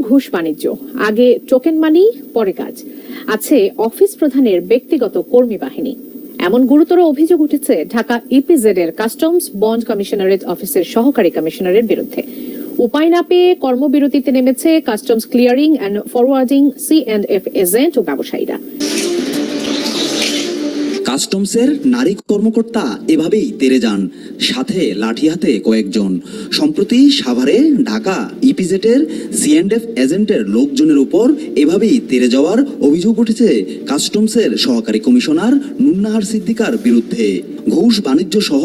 ঘুষ বাণিজ্য, আগে টোকেন মানি পরে কাজ, আছে অফিস প্রধানের ব্যক্তিগত কর্মী বাহিনী। এমন গুরুতর অভিযোগ উঠেছে ঢাকা ইপিজেড এর কাস্টমস বন্ড কমিশনারেট অফিসের সহকারী কমিশনারের বিরুদ্ধে। উপায় না পেয়ে কর্মবিরতিতে নেমেছে customs clearing and forwarding C&F agent ও ব্যবসায়ীরা। কাস্টমসের নারী কর্মকর্তা এভাবেই তেরে যান, সাথে লাঠি হাতে কয়েকজন। সম্প্রতি সাভারে ঢাকা ইপিজেটের C&F এজেন্টের লোকজনের উপর এভাবেই তেরে যাওয়ার অভিযোগ উঠেছে কাস্টমসের সহকারী কমিশনার নুন্নাহার সিদ্দিকার বিরুদ্ধে। ঘুষ বাণিজ্য সহ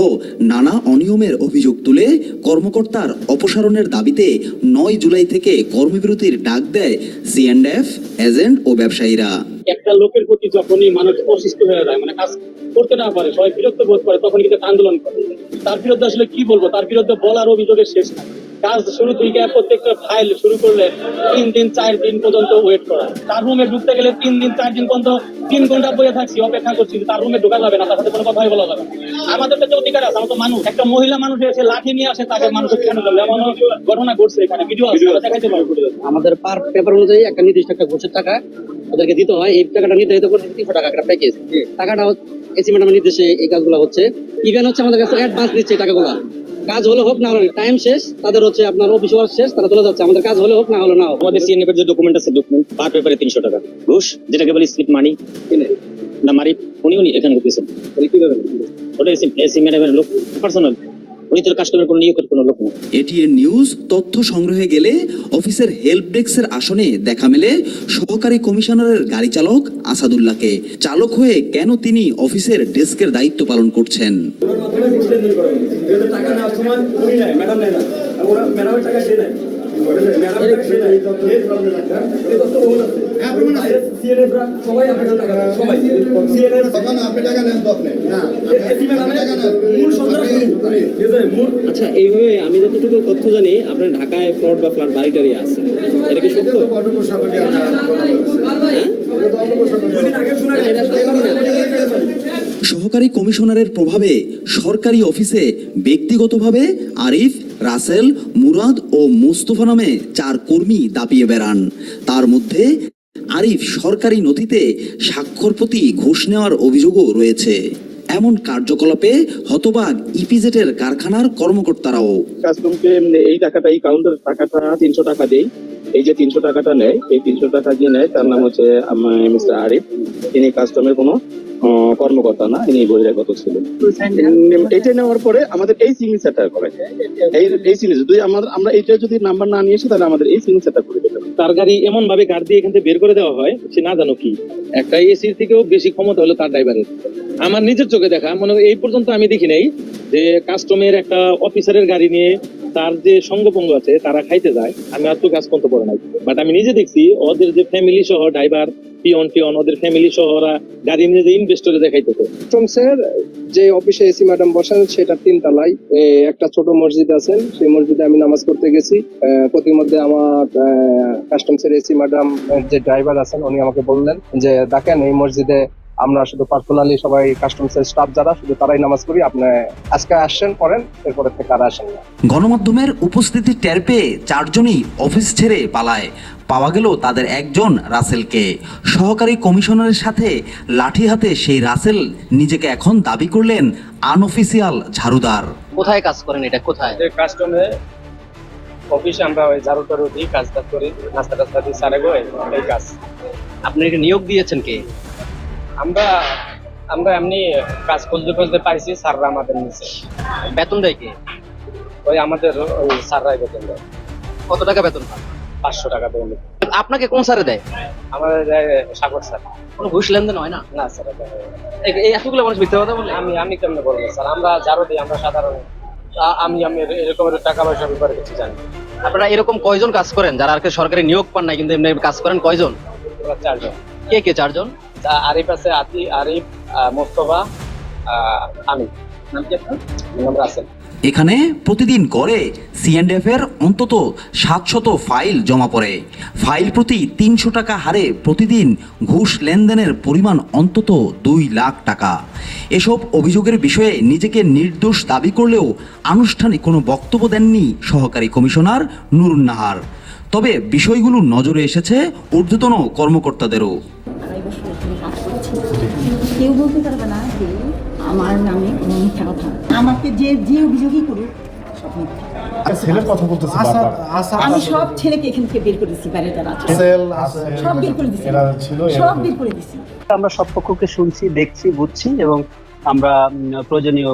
নানা অনিয়মের অভিযোগ তুলে কর্মকর্তার অপসারণের দাবিতে 9 জুলাই থেকে কর্মবিরতির ডাক দেয় C&F এজেন্ট ও ব্যবসায়ীরা। একটা লোকের প্রতি যখনই মানুষ অসুস্থ হয়ে যায়, মানে কাজ করতে না পারে, সবাই বিরক্ত বোধ করে, তখন কিন্তু আন্দোলন করে। তার বিরুদ্ধে আসলে কি বলবো, তার বিরুদ্ধে বলার অভিযোগের শেষ নাই। কাজ শুরু থেকে প্রত্যেকটা ফাইল শুরু করলে 3 দিন 4 দিন পর্যন্ত ওয়েট করা। তার রুমে ঢুকতে গেলে 3 দিন 4 দিন পর্যন্ত 3 ঘন্টা বসে থাকছি, অপেক্ষা করছি, তার রুমে ঢোকা যাবে না, তার সাথে কোনো কথাই বলা যাবে না। আমাদের কাছে অধিকার আছে, আমরা তো মানুষ। একটা মহিলা মানুষ এসে লাঠি নিয়ে আসে, তাকে মানুষের কেন করবে, এমন ঘটনা ঘটছে, এখানে ভিডিও আছে, দেখাইতে পারবো। আমাদের পার পেপার অনুযায়ী একটা নির্দিষ্ট একটা ঘুষের টাকা ওদেরকে দিতে হয়। এই টাকাটা নির্ধারিত করে 300 টাকা একটা প্যাকেজ। টাকাটা এসি ম্যাডামের নির্দেশে এই কাজগুলো হচ্ছে। ইভেন হচ্ছে আমাদের কাছে অ্যাডভান্স দিচ্ছে টাকাগুলো। কাজ হলে হোক না হলে, টাইম শেষ, তাদের হচ্ছে আপনার অফিস ওয়ার্ক শেষ, তারা চলে যাচ্ছে। আমাদের কাজ হলে হোক না হলে না হোক। আমাদের C&F এর যে ডকুমেন্ট আছে, ডকুমেন্ট পার পেপারে 300 টাকা ঘুষ, যেটাকে বলি স্লিপ মানি না মারি। উনি এখানে করতেছেন ওটা এসি ম্যাডামের লোক পার্সোনাল, উনি তো কাস্টমার কোনো নিয়োগের কোনো লোক না। এটিএন নিউজ তথ্য সংগ্রহে গেলে অফিসের হেল্প ডেস্কের আসনে দেখা মেলে সহকারী কমিশনারের গাড়ি চালক আসাদুল্লাহকে। চালক হয়ে কেন তিনি অফিসের ডেস্কের দায়িত্ব পালন করছেন? আচ্ছা, এইভাবে আমি যতটুকু তথ্য জানি আপনার ঢাকায় প্লট বা ফ্ল্যাট বাড়ি আছে, এটা কি সত্য? সহকারী কমিশনারের প্রভাবে সরকারি অফিসে ব্যক্তিগতভাবে আরিফ, রাসেল, মুরাদ ও মোস্তফা নামে 4 কর্মী দাপিয়ে বেড়ান। তার মধ্যে আরিফ সরকারি নথিতে স্বাক্ষর প্রতি ঘুষ নেওয়ার অভিযোগও রয়েছে। এমন কার্যকলাপে হতবাক ইপিজেটের কারখানার কর্মকর্তারাও। কাস্টমকে এই টাকাটা, এই কাউন্টার টাকাটা 300 টাকা দেই। এই যে 300 টাকাটা নেয়, এই 300 টাকা যে নেয় তার নাম হচ্ছে মিস্টার আরিফ। তিনি কাস্টমের কোনো কর্মকর্তা না, ইনি বহিরাগত ছিলেন। এটা নেওয়ার পরে আমাদের এই সিগনেচারটা করে, এই সিগনেচার যদি আমরা এইটা যদি নাম্বার না নিয়ে এসে, তাহলে আমাদের এই সিগনেচারটা করে দেবে। তার গাড়ি এমন ভাবে গাড়ি দিয়ে এখান থেকে বের করে দেওয়া হয়, সে না জানো কি একটা এসির থেকেও বেশি ক্ষমতা হলো তার ড্রাইভারের। আমার নিজের চোখে দেখা, মানে এই পর্যন্ত আমি দেখি নাই যে কাস্টমের একটা অফিসারের গাড়ি নিয়ে তার যে সঙ্গপঙ্গ আছে তারা খাইতে যায়। আমি আর তো কাজ করতে পারে নাই, বাট আমি নিজে দেখছি ওদের যে ফ্যামিলি সহ ড্রাইভার পিয়ন ওদের ফ্যামিলি সহ ওরা গাড়ি নিয়ে যে ইনভেস্টরে দেখাইতেছে। কাস্টমসের যে অফিসে এসি ম্যাডাম বসেন সেটা 3 তলায় একটা ছোট মসজিদ আছে, সেই মসজিদে আমি নামাজ পড়তে গেছি। প্রতিমধ্যে আমার কাস্টমসের এসি ম্যাডাম যে ড্রাইভার আছেন উনি আমাকে বললেন যে দেখেন, এই মসজিদে আমরা শুধু পার্সোনালি সবাই কাস্টমসের স্টাফ যারা শুধু তারাই নামাজ পড়ি, আপনি আজকে আসছেন করেন, এরপরে থেকে আর আসেন না। গণমাধ্যমের উপস্থিতি টের পেয়ে 4 জনই অফিস ছেড়ে পালায়। পাওয়া গেল তাদের একজন রাসেলকে। সহকারী কমিশনারের সাথে লাঠি হাতে সেই রাসেল নিজেকে এখন দাবি করলেন আনঅফিসিয়াল ঝাড়ুদার। কোথায় কাজ করেন, এটা কোথায়? কাস্টমে অফিসে আমরা ওই ঝাড়ু টাড়ু দিই, কাজ করি, নাস্তা টাস্তা দিই, সারে গো এই কাজ। আপনি এটা নিয়োগ দিয়েছেন কে? আমরা এমনি কাজ খুঁজতে পাইছি, স্যাররা আমাদের নিচে। বেতন দেয় কে? ওই আমাদের ওই স্যাররাই বেতন দেয়। কত টাকা বেতন পান? 500 টাকা বেতন। আপনাকে কোন স্যারে দেয়? আমাদের সাগর স্যার। কোনো ঘুষ লেনদেন হয় না? না স্যার, এই এতগুলো মানুষ মিথ্যা কথা বলে? আমি কেমনে বলবো স্যার, আমরা ঝাড়ু দিই, আমরা সাধারণ। আমি এরকম টাকা পয়সা ব্যাপারে কিছু জানি। আপনারা এরকম কয়জন কাজ করেন যারা আর সরকারি নিয়োগ পান নাই কিন্তু এমনি কাজ করেন? কয়জন? 4 জন। কে 4 জন? আরিফ আছে, আরিফ, মোস্তফা, আমি। নাম কি আপনার? নাম রাসেল। এখানে প্রতিদিন গড়ে সিএনডিএফ এর অন্তত 700 ফাইল জমা পড়ে। ফাইল প্রতি 300 টাকা হারে প্রতিদিন ঘুষ লেনদেনের পরিমাণ অন্তত 2 লাখ টাকা। এসব অভিযোগের বিষয়ে নিজেকে নির্দোষ দাবি করলেও আনুষ্ঠানিক কোনো বক্তব্য দেননি সহকারী কমিশনার নুরুন নাহার। তবে বিষয়গুলো নজরে এসেছে ঊর্ধ্বতন কর্মকর্তাদেরও। কেউ বলতে পারবে না যে আমার নামে কোনো মিথ্যা কথা। আমাকে যে অভিযোগই করুক সব মিথ্যা। ছেলের কথা বলতেছে বারবার। আমি সব ছেলেকে এখান থেকে বের করে দিচ্ছি, বাইরে যারা আছে সেল আছে, সব বের করে দিচ্ছি, এরা ছিল সব বের করে দিচ্ছি। আমরা সব পক্ষকে শুনছি, দেখছি, বুঝছি এবং আমরা প্রয়োজনীয়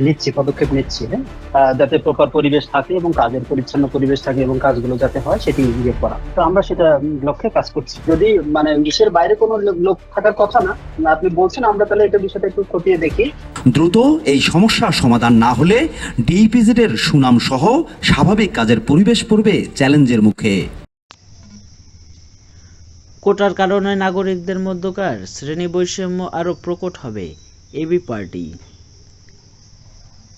নিচ্ছি, পদক্ষেপ নিচ্ছি, যাতে প্রপার পরিবেশ থাকে এবং কাজের পরিচ্ছন্ন পরিবেশ থাকে এবং কাজগুলো যাতে হয় সেটি ইয়ে করা। তো আমরা সেটা লক্ষ্যে কাজ করছি। যদি মানে দেশের বাইরে কোনো লোক থাকার কথা না, আপনি বলছেন, আমরা তাহলে এটা বিষয়টা একটু খতিয়ে দেখি। দ্রুত এই সমস্যার সমাধান না হলে ডিইপিজেড এর সুনাম সহ স্বাভাবিক কাজের পরিবেশ পড়বে চ্যালেঞ্জের মুখে। কোটার কারণে নাগরিকদের মধ্যকার শ্রেণী বৈষম্য আরও প্রকট হবে, এবি পার্টি।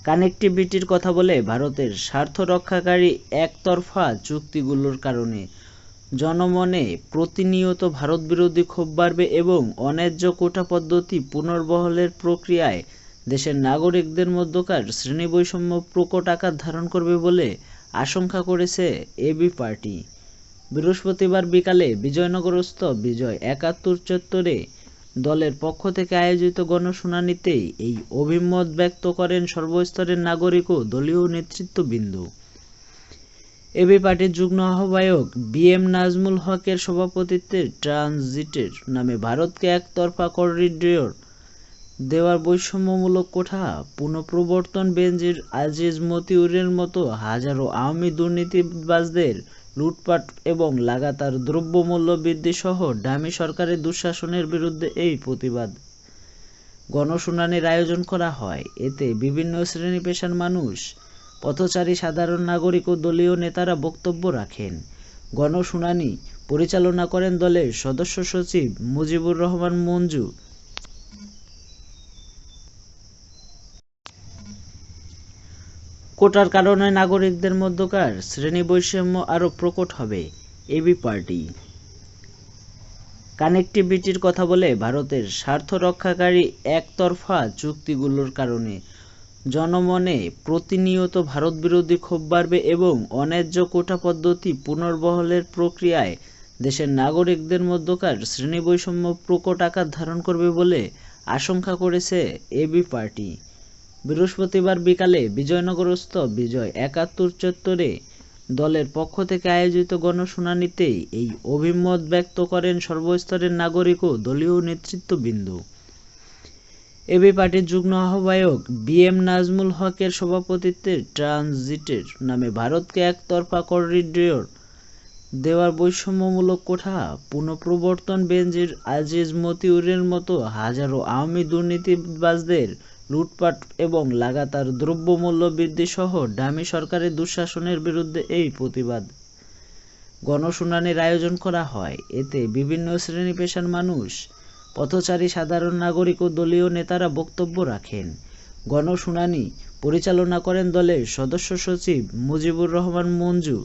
কানেক্টিভিটির কথা বলে ভারতের স্বার্থ রক্ষাকারী একতরফা চুক্তিগুলোর কারণে জনমনে প্রতিনিয়ত ভারত বিরোধী ক্ষোভ বাড়বে এবং অন্যায্য কোটা পদ্ধতি পুনর্বহালের প্রক্রিয়ায় দেশের নাগরিকদের মধ্যকার শ্রেণী বৈষম্য প্রকট আকার ধারণ করবে বলে আশঙ্কা করেছে এবি পার্টি। বৃহস্পতিবার বিকালে বিজয়নগরস্থ বিজয় ৭১ চত্বরে দলের পক্ষ থেকে আয়োজিত গণশুনানিতে এই অভিমত ব্যক্ত করেন সর্বস্তরের নাগরিক ও দলীয় নেতৃত্ববৃন্দ। এবি পার্টির যুগ্ম আহ্বায়ক বিএম নাজমুল হকের সভাপতিত্বে ট্রানজিটের নামে ভারতকে একতরফা করিডোর দেওয়ার বৈষম্যমূলক কোঠা পুনঃপ্রবর্তন বেনজির আজিজ মতিউরের মতো হাজারো আওয়ামী দুর্নীতিবাজদের লুটপাট এবং লাগাতার দ্রব্যমূল্য বৃদ্ধি সহ ডামি সরকারের দুঃশাসনের বিরুদ্ধে এই প্রতিবাদ গণশুনানির আয়োজন করা হয়। এতে বিভিন্ন শ্রেণী পেশার মানুষ, পথচারী, সাধারণ নাগরিক ও দলীয় নেতারা বক্তব্য রাখেন। গণশুনানি পরিচালনা করেন দলের সদস্য সচিব মুজিবুর রহমান মঞ্জু। কোটার কারণে নাগরিকদের মধ্যকার শ্রেণী বৈষম্য আরও প্রকট হবে, এবি পার্টি। কানেক্টিভিটির কথা বলে ভারতের স্বার্থ রক্ষাকারী একতরফা চুক্তিগুলোর কারণে জনমনে প্রতিনিয়ত ভারত বিরোধী ক্ষোভ বাড়বে এবং অন্যায্য কোটা পদ্ধতি পুনর্বহালের প্রক্রিয়ায় দেশের নাগরিকদের মধ্যকার শ্রেণী বৈষম্য প্রকট আকার ধারণ করবে বলে আশঙ্কা করেছে এবি পার্টি। বৃহস্পতিবার বিকালে বিজয়নগরস্থ বিজয় ৭১ চত্বরে দলের পক্ষ থেকে আয়োজিত গণশুনানিতে এই অভিমত ব্যক্ত করেন সর্বস্তরের নাগরিক ও দলীয় নেতৃত্ববৃন্দ। এবি পার্টির যুগ্ম আহ্বায়ক বিএম নাজমুল হকের সভাপতিত্বে ট্রানজিটের নামে ভারতকে একতরফা করিডোর দেওয়ার বৈষম্যমূলক কোঠা পুনঃপ্রবর্তন বেনজির আজিজ মতিউরের মতো হাজারো আওয়ামী দুর্নীতিবাজদের লুটপাট এবং লাগাতার দ্রব্যমূল্য বৃদ্ধি সহ ডামি সরকারের দুঃশাসনের বিরুদ্ধে এই প্রতিবাদ গণশুনানির আয়োজন করা হয়। এতে বিভিন্ন শ্রেণী পেশার মানুষ, পথচারী, সাধারণ নাগরিক ও দলীয় নেতারা বক্তব্য রাখেন। গণশুনানি পরিচালনা করেন দলের সদস্য সচিব মুজিবুর রহমান মঞ্জু।